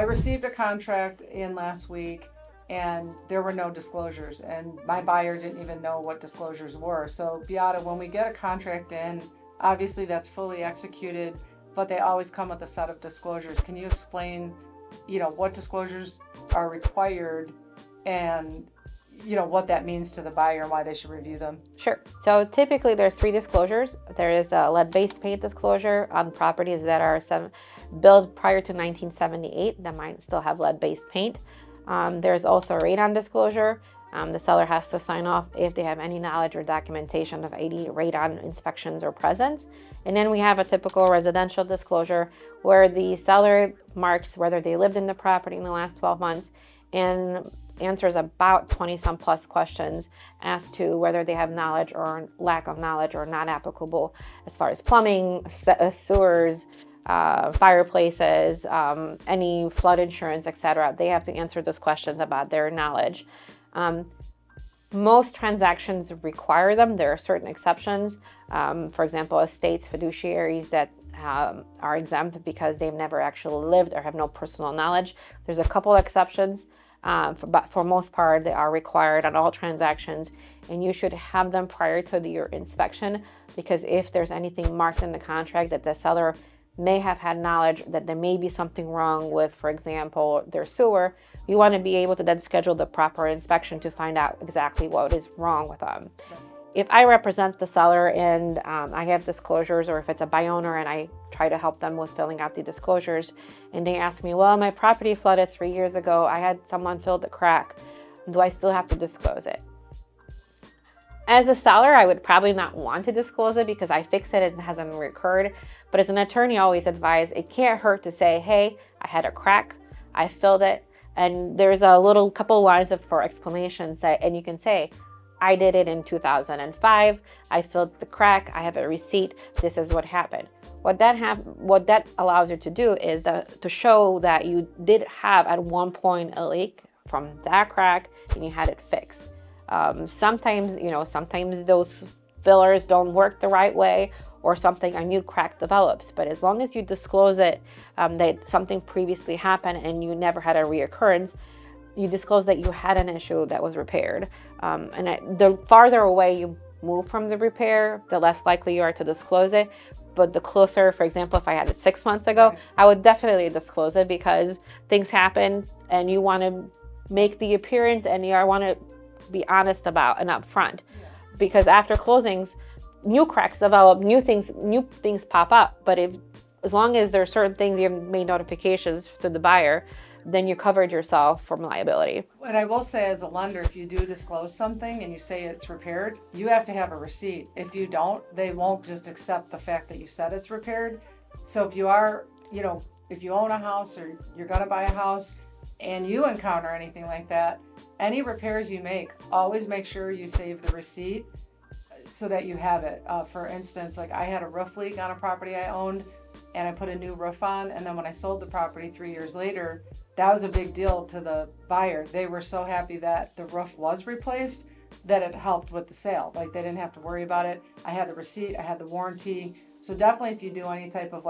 received a contract in last week and there were no disclosures, and my buyer didn't even know what disclosures were. So Beata, when we get a contract in, obviously that's fully executed, but they always come with a set of disclosures. Can you explain, what disclosures are required and what that means to the buyer and why they should review them? Sure. So typically there's 3 disclosures. There is a lead-based paint disclosure on properties that are built prior to 1978 that might still have lead-based paint. There's also a radon disclosure. The seller has to sign off if they have any knowledge or documentation of any radon inspections or presence. And then we have a typical residential disclosure where the seller marks whether they lived in the property in the last 12 months and answers about 20 some plus questions as to whether they have knowledge or lack of knowledge or not applicable as far as plumbing, sewers, fireplaces, any flood insurance, etc. They have to answer those questions about their knowledge. Most transactions require them. There are certain exceptions. For example, estates, fiduciaries that are exempt because they've never actually lived or have no personal knowledge. There's a couple exceptions, but for most part, they are required on all transactions, and you should have them prior to your inspection, because if there's anything marked in the contract that the seller may have had knowledge that there may be something wrong with, for example, their sewer, you want to be able to then schedule the proper inspection to find out exactly what is wrong with them. If I represent the seller and I have disclosures, or if it's a buy owner and I try to help them with filling out the disclosures, and they ask me, well, my property flooded 3 years ago, I had someone fill the crack, do I still have to disclose it? As a seller, I would probably not want to disclose it because I fixed it and it hasn't recurred. But as an attorney, I always advise it can't hurt to say, hey, I had a crack, I filled it, and there's a little couple lines for explanations and you can say, I did it in 2005, I filled the crack, I have a receipt, this is what happened. What that allows you to do is to show that you did have at one point a leak from that crack and you had it fixed. Sometimes those fillers don't work the right way, or a new crack develops. But as long as you disclose it, that something previously happened and you never had a reoccurrence, you disclose that you had an issue that was repaired. The farther away you move from the repair, the less likely you are to disclose it. But the closer, for example, if I had it 6 months ago, I would definitely disclose it, because things happen and you want to make the appearance and you want to be honest about and upfront. Because after closings, new cracks develop, new things pop up. But as long as there are certain things you have made notifications to the buyer, then you covered yourself from liability. And I will say, as a lender, if you do disclose something and you say it's repaired, you have to have a receipt. If you don't, they won't just accept the fact that you said it's repaired. So if you are, if you own a house or you're going to buy a house and you encounter anything like that, any repairs you make, always make sure you save the receipt so that you have it. For instance, like I had a roof leak on a property I owned, and I put a new roof on, and then when I sold the property 3 years later, that was a big deal to the buyer. They were so happy that the roof was replaced that it helped with the sale. Like, they didn't have to worry about it. I had the receipt, I had the warranty. So definitely, if you do any type of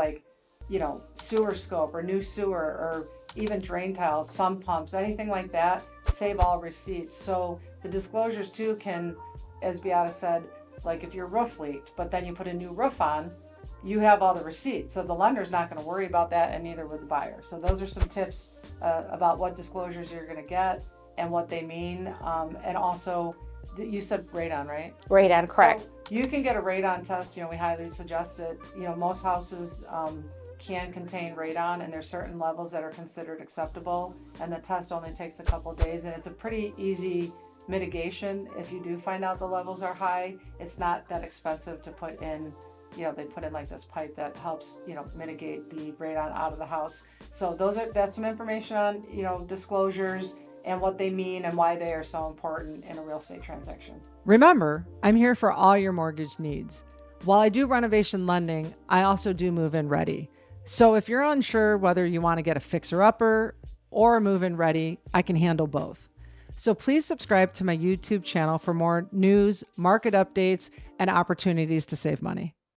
sewer scope or new sewer or even drain tiles, sump pumps, anything like that, save all receipts. So the disclosures too can, as Beata said, like if your roof leaked, but then you put a new roof on, you have all the receipts. So the lender's not going to worry about that, and neither would the buyer. So those are some tips about what disclosures you're going to get and what they mean. And also, you said radon, right? Radon, correct. So you can get a radon test. We highly suggest it. Most houses can contain radon, and there's certain levels that are considered acceptable. And the test only takes a couple days, and it's a pretty easy mitigation. If you do find out the levels are high, it's not that expensive to put in. They put in like this pipe that helps, mitigate the radon out of the house. So that's some information on, disclosures and what they mean and why they are so important in a real estate transaction. Remember, I'm here for all your mortgage needs. While I do renovation lending, I also do move-in ready. So if you're unsure whether you want to get a fixer-upper or a move-in ready, I can handle both. So please subscribe to my YouTube channel for more news, market updates, and opportunities to save money.